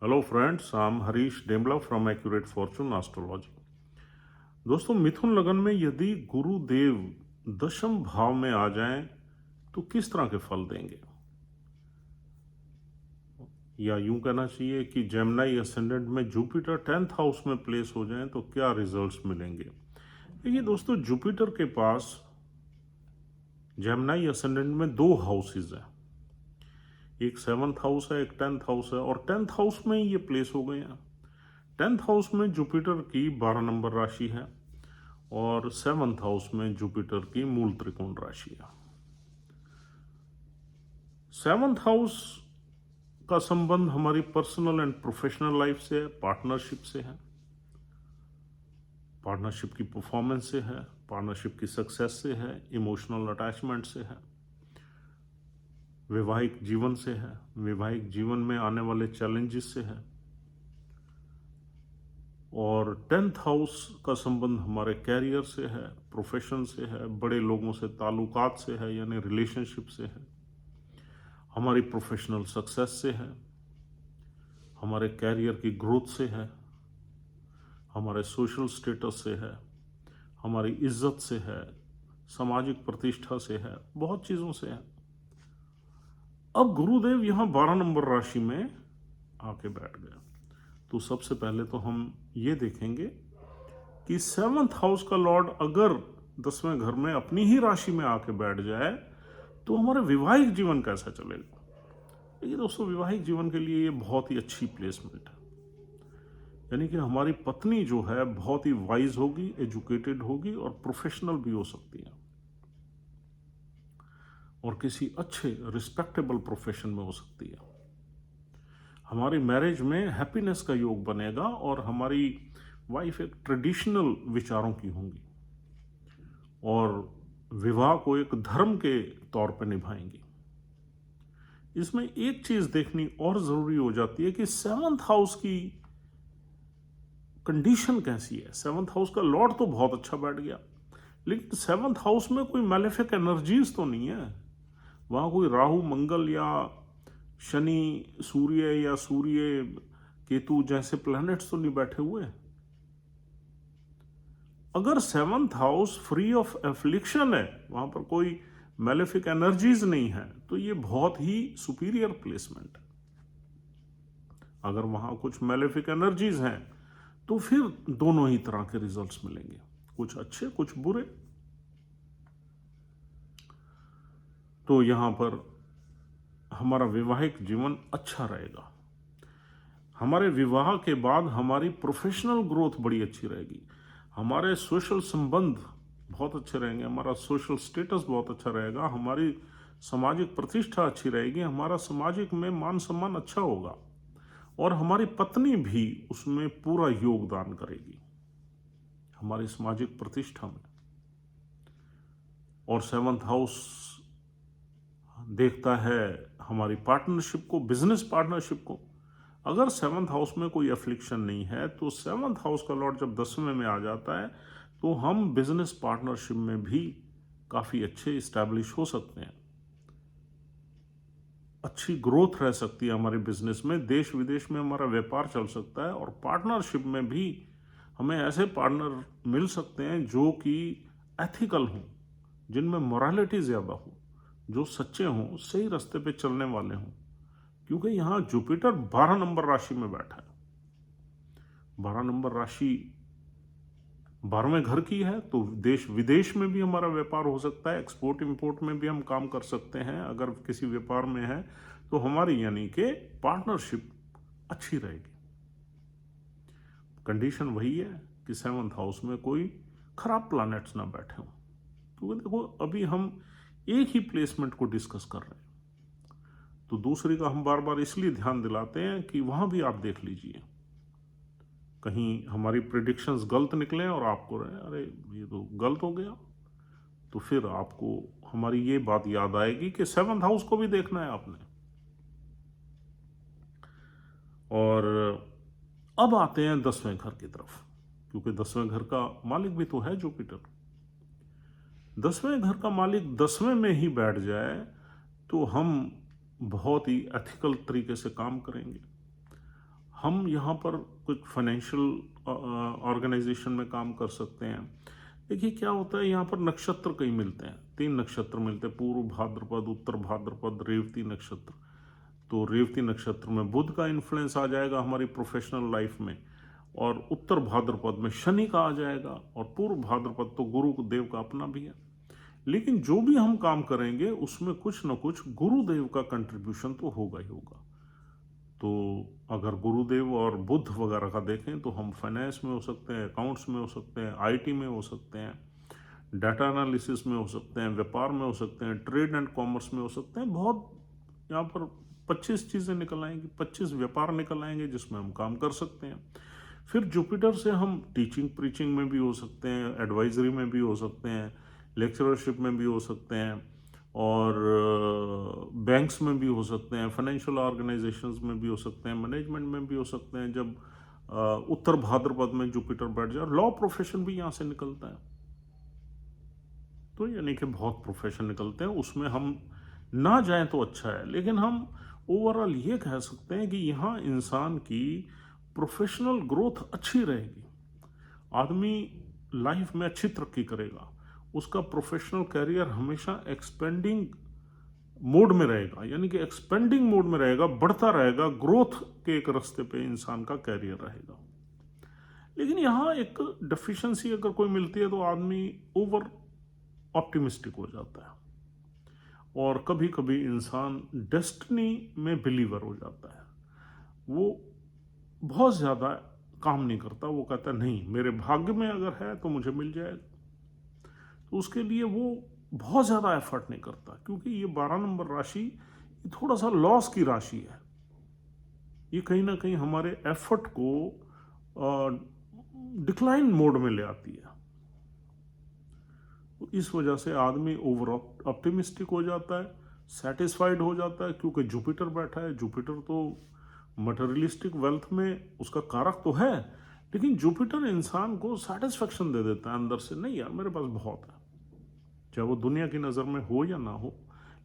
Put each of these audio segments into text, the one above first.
Hello friends, I am Harish Demla from Accurate Fortune astrology. दोस्तों, मिथुन लगन में यदि गुरुदेव दशम भाव में आ जाएं तो किस तरह के फल देंगे, या यूं कहना चाहिए कि जेमिनी असेंडेंट में जुपिटर 10th हाउस में प्लेस हो जाएं तो क्या रिजल्ट्स मिलेंगे। देखिए दोस्तों, जुपिटर के पास जेमिनी असेंडेंट में दो हाउसेज हैं, एक 7th हाउस है, एक 10th हाउस है, और 10th हाउस में ये प्लेस हो गए हैं। 10th हाउस में जुपिटर की 12 नंबर राशि है और 7th हाउस में जुपिटर की मूल त्रिकोण राशि है। 7th हाउस का संबंध हमारी पर्सनल एंड प्रोफेशनल लाइफ से है, पार्टनरशिप से है, पार्टनरशिप की परफॉर्मेंस से है, पार्टनरशिप की सक्सेस से है, इमोशनल अटैचमेंट से है, वैवाहिक जीवन से है, वैवाहिक जीवन में आने वाले चैलेंजेस से है। और 10th हाउस का संबंध हमारे कैरियर से है, प्रोफेशन से है, बड़े लोगों से ताल्लुकात से है, यानी रिलेशनशिप से है, हमारी प्रोफेशनल सक्सेस से है, हमारे कैरियर की ग्रोथ से है, हमारे सोशल स्टेटस से है, हमारी इज्जत से है, सामाजिक प्रतिष्ठा से है, बहुत चीज़ों से है। अब गुरुदेव यहाँ 12 नंबर राशि में आके बैठ गया, तो सबसे पहले तो हम ये देखेंगे कि 7th हाउस का लॉर्ड अगर 10वें घर में अपनी ही राशि में आके बैठ जाए तो हमारे वैवाहिक जीवन कैसा चलेगा। ये दोस्तों, वैवाहिक जीवन के लिए ये बहुत ही अच्छी प्लेसमेंट है, यानी कि हमारी पत्नी जो है बहुत ही वाइज होगी, एजुकेटेड होगी और प्रोफेशनल भी हो सकती है, और किसी अच्छे रिस्पेक्टेबल प्रोफेशन में हो सकती है। हमारी मैरिज में हैप्पीनेस का योग बनेगा और हमारी वाइफ एक ट्रेडिशनल विचारों की होंगी और विवाह को एक धर्म के तौर पर निभाएंगी। इसमें एक चीज देखनी और जरूरी हो जाती है कि 7th हाउस की कंडीशन कैसी है। 7th हाउस का लॉर्ड तो बहुत अच्छा बैठ गया, लेकिन 7th हाउस में कोई मैलेफिक एनर्जीज तो नहीं है। वहां कोई राहु मंगल या शनि सूर्य या सूर्य केतु जैसे प्लैनेट्स तो नहीं बैठे हुए। अगर 7th house free of affliction है, वहां पर कोई मैलेफिक एनर्जीज नहीं है, तो ये बहुत ही सुपीरियर प्लेसमेंट है। अगर वहां कुछ मैलेफिक एनर्जीज हैं तो फिर दोनों ही तरह के रिजल्ट्स मिलेंगे, कुछ अच्छे कुछ बुरे। तो यहां पर हमारा वैवाहिक जीवन अच्छा रहेगा, हमारे विवाह के बाद हमारी प्रोफेशनल ग्रोथ बड़ी अच्छी रहेगी, हमारे सोशल संबंध बहुत अच्छे रहेंगे, हमारा सोशल स्टेटस बहुत अच्छा रहेगा, हमारी सामाजिक प्रतिष्ठा अच्छी रहेगी, हमारा सामाजिक में मान सम्मान अच्छा होगा, और हमारी पत्नी भी उसमें पूरा योगदान करेगी हमारी सामाजिक प्रतिष्ठा में। और 7th हाउस देखता है हमारी पार्टनरशिप को, बिजनेस पार्टनरशिप को। अगर 7th हाउस में कोई एफ्लिक्शन नहीं है तो 7th हाउस का लॉर्ड जब 10वें में आ जाता है तो हम बिजनेस पार्टनरशिप में भी काफ़ी अच्छे इस्टेब्लिश हो सकते हैं, अच्छी ग्रोथ रह सकती है हमारे बिजनेस में, देश विदेश में हमारा व्यापार चल सकता है, और पार्टनरशिप में भी हमें ऐसे पार्टनर मिल सकते हैं जो कि एथिकल हों, जिनमें मोरालिटी ज़्यादा हो, जो सच्चे हों, सही रास्ते पे चलने वाले हों। क्योंकि यहाँ जुपिटर 12 नंबर राशि में बैठा है। 12 नंबर राशि 12वें घर की है, तो देश विदेश में भी हमारा व्यापार हो सकता है, एक्सपोर्ट इंपोर्ट में भी हम काम कर सकते हैं। अगर किसी व्यापार में है तो हमारी यानी कि पार्टनरशिप अच्छी रहेगी। कंडीशन वही है कि 7th हाउस में कोई खराब प्लैनेट्स ना बैठे हों। क्योंकि देखो, अभी हम एक ही प्लेसमेंट को डिस्कस कर रहे हैं, तो दूसरी का हम बार बार इसलिए ध्यान दिलाते हैं कि वहां भी आप देख लीजिए, कहीं हमारी प्रिडिक्शंस गलत निकले और आपको रहे अरे ये तो गलत हो गया, तो फिर आपको हमारी ये बात याद आएगी कि 7th हाउस को भी देखना है आपने। और अब आते हैं 10वें घर की तरफ, क्योंकि 10वें घर का मालिक भी तो है जुपिटर। 10वें घर का मालिक 10वें में ही बैठ जाए तो हम बहुत ही एथिकल तरीके से काम करेंगे, हम यहाँ पर कुछ फाइनेंशियल ऑर्गेनाइजेशन में काम कर सकते हैं। देखिए क्या होता है, यहाँ पर नक्षत्र कई मिलते हैं, 3 नक्षत्र मिलते हैं, पूर्व भाद्रपद, उत्तर भाद्रपद, रेवती नक्षत्र। तो रेवती नक्षत्र में बुध का इन्फ्लुएंस आ जाएगा हमारी प्रोफेशनल लाइफ में, और उत्तर भाद्रपद में शनि का आ जाएगा, और पूर्व भाद्रपद तो गुरुदेव का अपना भी है। लेकिन जो भी हम काम करेंगे उसमें कुछ न कुछ गुरुदेव का कंट्रीब्यूशन तो होगा ही होगा। तो अगर गुरुदेव और बुध वगैरह का देखें तो हम फाइनेंस में हो सकते हैं, अकाउंट्स में हो सकते हैं, आईटी में हो सकते हैं, डाटा एनालिसिस में हो सकते हैं, व्यापार में हो सकते हैं, ट्रेड एंड कॉमर्स में हो सकते हैं। बहुत यहाँ पर 25 चीज़ें निकल आएंगी, 25 व्यापार निकल आएंगे जिसमें हम काम कर सकते हैं। फिर जुपिटर से हम टीचिंग प्रीचिंग में भी हो सकते हैं, एडवाइजरी में भी हो सकते हैं, लेक्चरशिप में भी हो सकते हैं, और बैंक्स में भी हो सकते हैं, फाइनेंशियल ऑर्गेनाइजेशंस में भी हो सकते हैं, मैनेजमेंट में भी हो सकते हैं। जब उत्तर भाद्रपद में जुपिटर बैठ जाए, लॉ प्रोफेशन भी यहाँ से निकलता है। तो यानी कि बहुत प्रोफेशन निकलते हैं, उसमें हम ना जाएं तो अच्छा है। लेकिन हम ओवरऑल ये कह सकते हैं कि यहाँ इंसान की प्रोफेशनल ग्रोथ अच्छी रहेगी, आदमी लाइफ में अच्छी तरक्की करेगा, उसका प्रोफेशनल करियर हमेशा एक्सपेंडिंग मोड में रहेगा, यानी कि एक्सपेंडिंग मोड में रहेगा, बढ़ता रहेगा, ग्रोथ के एक रास्ते पे इंसान का करियर रहेगा। लेकिन यहाँ एक डेफिशिएंसी अगर कोई मिलती है तो आदमी ओवर ऑप्टिमिस्टिक हो जाता है, और कभी कभी इंसान डेस्टिनी में बिलीवर हो जाता है। वो बहुत ज़्यादा काम नहीं करता, वो कहता है नहीं मेरे भाग्य में अगर है तो मुझे मिल जाएगा। तो उसके लिए वो बहुत ज़्यादा एफर्ट नहीं करता, क्योंकि ये 12 नंबर राशि ये थोड़ा सा लॉस की राशि है। ये कहीं ना कहीं हमारे एफर्ट को डिक्लाइन मोड में ले आती है। तो इस वजह से आदमी ओवर ऑप्टिमिस्टिक हो जाता है, सेटिस्फाइड हो जाता है, क्योंकि जुपिटर बैठा है। जुपिटर तो मटेरियलिस्टिक वेल्थ में उसका कारक तो है, लेकिन जुपिटर इंसान को सेटिस्फेक्शन दे देता है अंदर से, नहीं यार मेरे पास बहुत है, चाहे वो दुनिया की नज़र में हो या ना हो,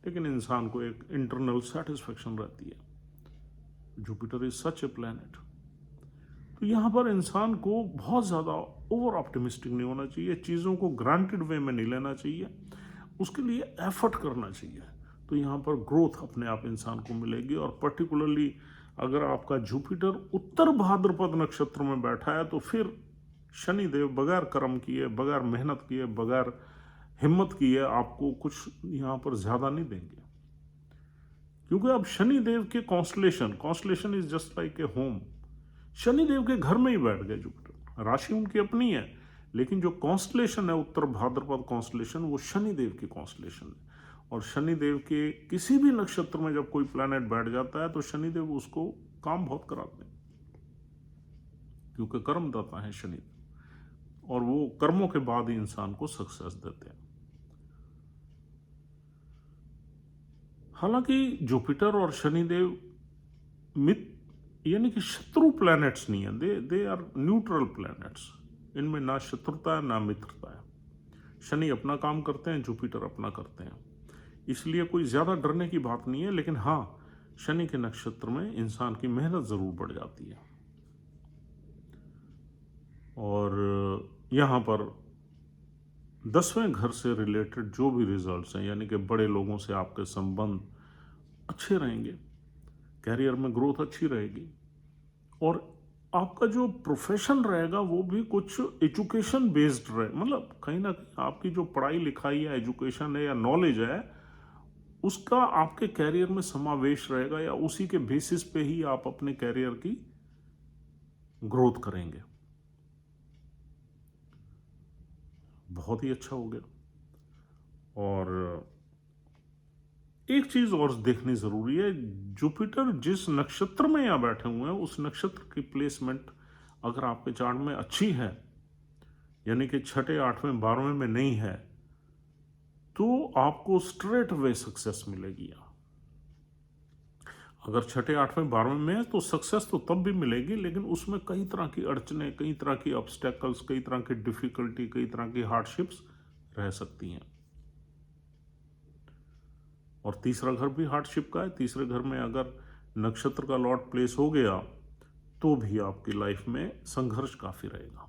लेकिन इंसान को एक इंटरनल सेटिस्फेक्शन रहती है। Jupiter is such A planet. तो यहाँ पर इंसान को बहुत ज़्यादा ओवर ऑप्टिमिस्टिक नहीं होना चाहिए, चीज़ों को ग्रांटेड वे में नहीं लेना चाहिए, उसके लिए एफर्ट करना चाहिए। तो यहाँ पर ग्रोथ अपने आप इंसान को मिलेगी। और पर्टिकुलरली अगर आपका जुपिटर उत्तर भाद्रपद नक्षत्र में बैठा है तो फिर शनिदेव बगैर कर्म किए, बगैर मेहनत किए, बगैर हिम्मत किए आपको कुछ यहाँ पर ज़्यादा नहीं देंगे, क्योंकि अब शनिदेव के constellation is just like a home. Shanidev के घर में ही बैठ गए जुपिटर, राशि उनकी अपनी है, लेकिन जो कॉन्स्टलेशन है उत्तर भाद्रपद कॉन्स्टलेशन, वो शनिदेव की कॉन्स्टलेशन है। और शनिदेव के किसी भी नक्षत्र में जब कोई प्लैनेट बैठ जाता है तो शनिदेव उसको काम बहुत कराते हैं, क्योंकि कर्मदाता है शनिदेव, और वो कर्मों के बाद ही इंसान को सक्सेस देते हैं। हालांकि जुपिटर और शनिदेव यानी कि शत्रु प्लैनेट्स नहीं है, दे आर न्यूट्रल प्लैनेट्स। इनमें ना शत्रुता है ना मित्रता है। शनि अपना काम करते हैं, जुपिटर अपना करते हैं, इसलिए कोई ज़्यादा डरने की बात नहीं है। लेकिन हाँ, शनि के नक्षत्र में इंसान की मेहनत ज़रूर बढ़ जाती है। और यहाँ पर 10वें घर से रिलेटेड जो भी रिजल्ट्स हैं, यानी कि बड़े लोगों से आपके संबंध अच्छे रहेंगे, कैरियर में ग्रोथ अच्छी रहेगी, और आपका जो प्रोफेशन रहेगा वो भी कुछ एजुकेशन बेस्ड रहे, मतलब कहीं ना कहीं आपकी जो पढ़ाई लिखाई या एजुकेशन है या नॉलेज है उसका आपके कैरियर में समावेश रहेगा, या उसी के बेसिस पे ही आप अपने कैरियर की ग्रोथ करेंगे। बहुत ही अच्छा हो गया। और एक चीज और देखनी जरूरी है, जुपिटर जिस नक्षत्र में यहां बैठे हुए हैं उस नक्षत्र की प्लेसमेंट अगर आपके चार्ट में अच्छी है, यानी कि 6, 8वें, 12वें में नहीं है, तो आपको स्ट्रेट वे सक्सेस मिलेगी। अगर 6, 8वें, 12वें में है तो सक्सेस तो तब भी मिलेगी, लेकिन उसमें कई तरह की अड़चने, कई तरह की ऑब्स्टेकल्स, कई तरह की डिफिकल्टी, कई तरह की हार्डशिप्स रह सकती हैं। और तीसरा घर भी हार्डशिप का है। तीसरे घर में अगर नक्षत्र का लॉर्ड प्लेस हो गया तो भी आपकी लाइफ में संघर्ष काफ़ी रहेगा,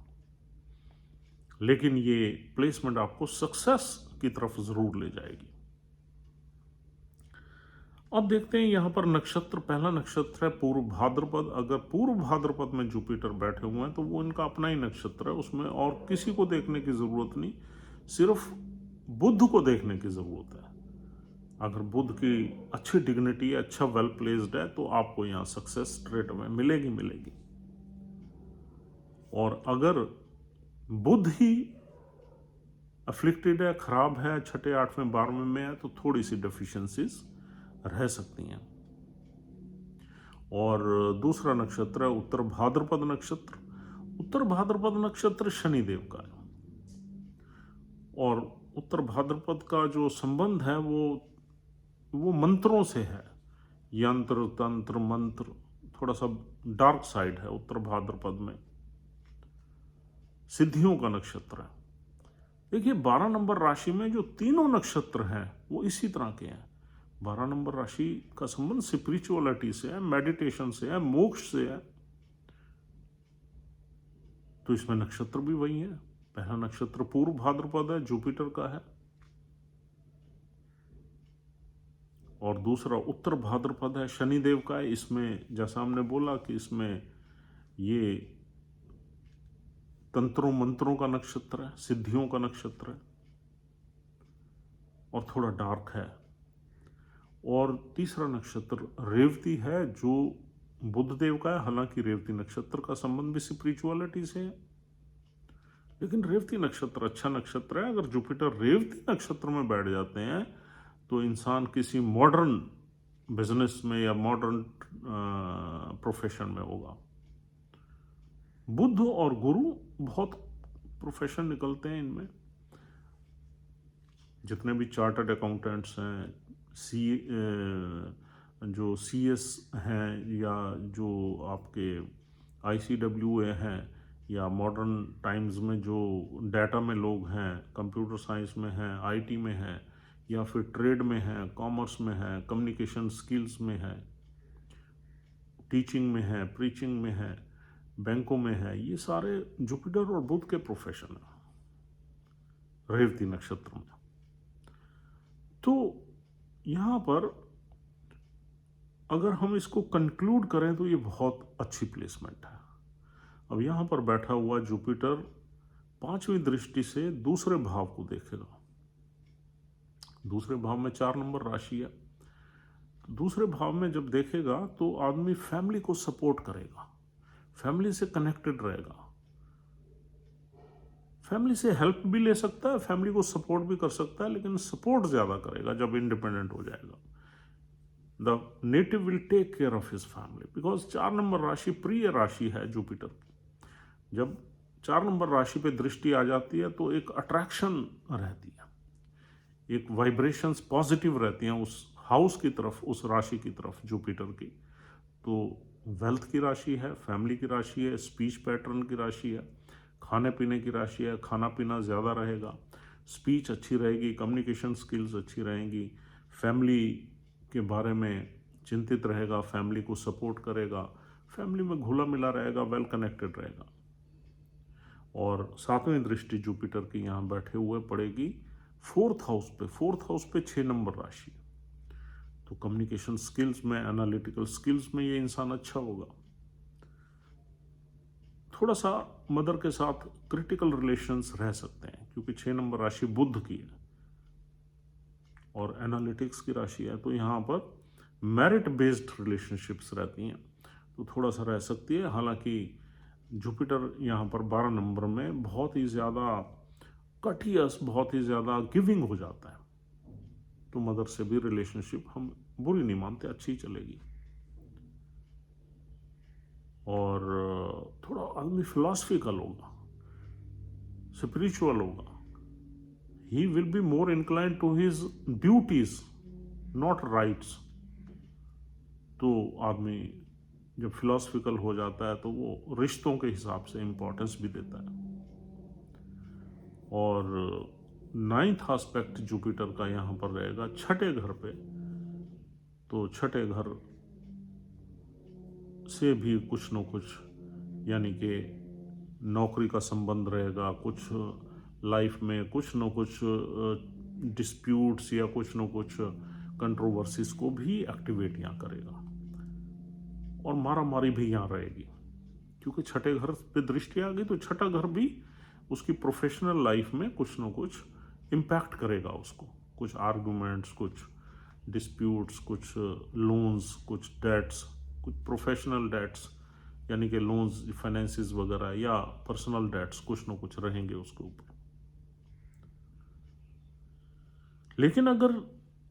लेकिन ये प्लेसमेंट आपको सक्सेस की तरफ ज़रूर ले जाएगी। अब देखते हैं यहाँ पर नक्षत्र, पहला नक्षत्र है पूर्व भाद्रपद। अगर पूर्व भाद्रपद में जुपिटर बैठे हुए हैं तो वो इनका अपना ही नक्षत्र है, उसमें और किसी को देखने की ज़रूरत नहीं, सिर्फ बुध को देखने की ज़रूरत है। अगर बुध की अच्छी डिग्निटी है, अच्छा वेल प्लेस्ड है, तो आपको यहाँ सक्सेस स्ट्रेट में मिलेगी मिलेगी। और अगर बुध ही अफ्लिक्टेड है, खराब है, छठे, आठवें, 12वें में है, तो थोड़ी सी डेफिशिएंसीज रह सकती हैं। और दूसरा नक्षत्र है उत्तर भाद्रपद नक्षत्र। उत्तर भाद्रपद नक्षत्र शनिदेव का है, और उत्तर भाद्रपद का जो संबंध है वो मंत्रों से है, यंत्र, तंत्र, मंत्र, थोड़ा सा डार्क साइड है उत्तर भाद्रपद में, सिद्धियों का नक्षत्र है। देखिए 12 नंबर राशि में जो तीनों नक्षत्र हैं वो इसी तरह के हैं। 12 नंबर राशि का संबंध स्पिरिचुअलिटी से है, मेडिटेशन से है, मोक्ष से है, तो इसमें नक्षत्र भी वही है। पहला नक्षत्र पूर्व भाद्रपद है, जुपिटर का है, और दूसरा उत्तर भाद्रपद है, शनिदेव का है। इसमें जैसा हमने बोला कि इसमें ये तंत्रों मंत्रों का नक्षत्र है, सिद्धियों का नक्षत्र है, और थोड़ा डार्क है। और तीसरा नक्षत्र रेवती है, जो बुध देव का है। हालांकि रेवती नक्षत्र का संबंध भी स्पिरिचुअलिटी से है, लेकिन रेवती नक्षत्र अच्छा नक्षत्र है। अगर जुपिटर रेवती नक्षत्र में बैठ जाते हैं तो इंसान किसी मॉडर्न बिजनेस में या मॉडर्न प्रोफेशन में होगा। बुध और गुरु बहुत प्रोफेशन निकलते हैं इनमें। जितने भी चार्टर्ड अकाउंटेंट्स हैं, जो CS हैं, या जो आपके ICWA हैं, या मॉडर्न टाइम्स में जो डाटा में लोग हैं, कंप्यूटर साइंस में हैं, IT में हैं, या फिर ट्रेड में हैं, कॉमर्स में हैं, कम्युनिकेशन स्किल्स में हैं, टीचिंग में है, प्रीचिंग में है, बैंकों में है, ये सारे जुपिटर और बुध के प्रोफेशन है रेवती नक्षत्र में। तो यहाँ पर अगर हम इसको कंक्लूड करें तो ये बहुत अच्छी प्लेसमेंट है। अब यहाँ पर बैठा हुआ जुपिटर 5वीं दृष्टि से दूसरे भाव को देखेगा। दूसरे भाव में 4 नंबर राशि है। दूसरे भाव में जब देखेगा तो आदमी फैमिली को सपोर्ट करेगा, फैमिली से कनेक्टेड रहेगा, फैमिली से हेल्प भी ले सकता है, फैमिली को सपोर्ट भी कर सकता है, लेकिन सपोर्ट ज़्यादा करेगा जब इंडिपेंडेंट हो जाएगा। The native will take care of his family, because 4 number राशि प्रिय राशि है जुपिटर की। जब 4 नंबर राशि पे दृष्टि आ जाती है तो एक अट्रैक्शन रहती है, एक वाइब्रेशंस पॉजिटिव रहती हैं उस हाउस की तरफ, उस राशि की तरफ जुपिटर की। तो वेल्थ की राशि है, फैमिली की राशि है, स्पीच पैटर्न की राशि है, खाने पीने की राशि है, खाना पीना ज़्यादा रहेगा, स्पीच अच्छी रहेगी, कम्युनिकेशन स्किल्स अच्छी रहेंगी, फैमिली के बारे में चिंतित रहेगा, फैमिली को सपोर्ट करेगा, फैमिली में घुला मिला रहेगा, वेल कनेक्टेड रहेगा। और 7वीं दृष्टि जुपिटर की यहाँ बैठे हुए पड़ेगी 4th हाउस पे। 4th हाउस पे 6 नंबर राशि, तो कम्युनिकेशन स्किल्स में, एनालिटिकल स्किल्स में ये इंसान अच्छा होगा। थोड़ा सा मदर के साथ क्रिटिकल रिलेशंस रह सकते हैं, क्योंकि 6 नंबर राशि बुध की है और एनालिटिक्स की राशि है, तो यहाँ पर मेरिट बेस्ड रिलेशनशिप्स रहती हैं, तो थोड़ा सा रह सकती है। हालांकि जुपिटर यहाँ पर 12 नंबर में बहुत ही ज़्यादा कटियस, बहुत ही ज़्यादा गिविंग हो जाता है, तो मदर से भी रिलेशनशिप हम बुरी नहीं मानते, अच्छी चलेगी। और थोड़ा आदमी फिलॉसफिकल होगा, स्पिरिचुअल होगा। He will be more incline to his duties, not rights. तो आदमी जब फिलॉसफिकल हो जाता है तो वो रिश्तों के हिसाब से इंपॉर्टेंस भी देता है। और 9th एस्पेक्ट जुपिटर का यहाँ पर रहेगा 6ठे घर पे, तो 6ठे घर से भी कुछ न कुछ, यानी कि नौकरी का संबंध रहेगा, कुछ लाइफ में कुछ न कुछ डिस्प्यूट्स या कुछ न कुछ कंट्रोवर्सीज को भी एक्टिवेट यहाँ करेगा। और मारा मारी भी यहाँ रहेगी, क्योंकि छठे घर पे दृष्टि आ गई, तो छठा घर भी उसकी प्रोफेशनल लाइफ में कुछ न कुछ इम्पैक्ट करेगा उसको। कुछ आर्गूमेंट्स, कुछ डिस्प्यूट्स, कुछ लोन्स, कुछ डेट्स, कुछ प्रोफेशनल डेट्स यानी कि लोन्स, फाइनेंसिस वगैरह, या पर्सनल डेट्स, कुछ न कुछ रहेंगे उसके ऊपर। लेकिन अगर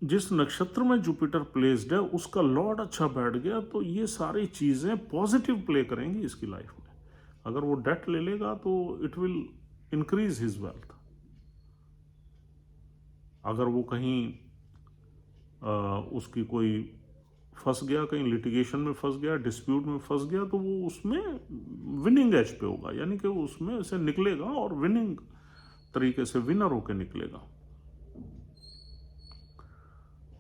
जिस नक्षत्र में जुपिटर प्लेस्ड है उसका लॉर्ड अच्छा बैठ गया, तो ये सारी चीज़ें पॉजिटिव प्ले करेंगी इसकी लाइफ में। अगर वो डेट ले लेगा तो it will increase his wealth. अगर वो कहीं उसकी कोई फंस गया, कहीं लिटिगेशन में फंस गया, डिस्प्यूट में फंस गया, तो वो उसमें विनिंग एज पे होगा, यानी कि उसमें से निकलेगा और विनिंग तरीके से विनर होकर निकलेगा।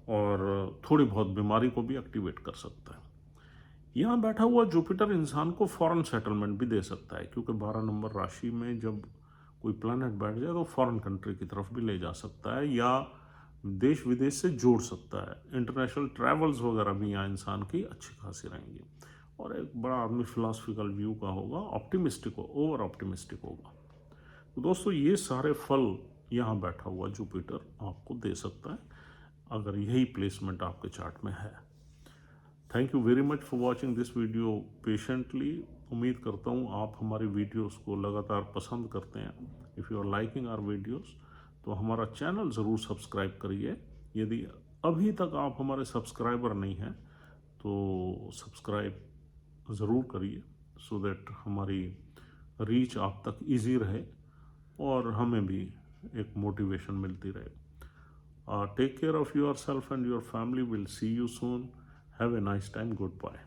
और थोड़ी बहुत बीमारी को भी एक्टिवेट कर सकता है। यहाँ बैठा हुआ जुपिटर इंसान को फॉरेन सेटलमेंट भी दे सकता है, क्योंकि 12 नंबर राशि में जब कोई प्लैनेट बैठ जाए तो फॉरेन कंट्री की तरफ भी ले जा सकता है, या देश विदेश से जोड़ सकता है। इंटरनेशनल ट्रैवल्स वगैरह भी यहाँ इंसान की अच्छी खासी रहेंगी। और एक बड़ा आदमी फिलॉसफिकल व्यू का होगा, ऑप्टिमिस्टिक हो, ओवर ऑप्टिमिस्टिक होगा। तो दोस्तों, ये सारे फल यहाँ बैठा हुआ जुपिटर आपको दे सकता है, अगर यही प्लेसमेंट आपके चार्ट में है। Thank you very much for watching this video patiently. उम्मीद करता हूँ आप हमारी वीडियोस को लगातार पसंद करते हैं। If you are liking our videos तो हमारा चैनल ज़रूर सब्सक्राइब करिए। यदि अभी तक आप हमारे सब्सक्राइबर नहीं हैं तो सब्सक्राइब ज़रूर करिए, सो दैट हमारी रीच आप तक ईजी रहे और हमें भी एक मोटिवेशन मिलती रहे। Take care of yourself and your family. We'll see you soon. Have a nice time. Goodbye.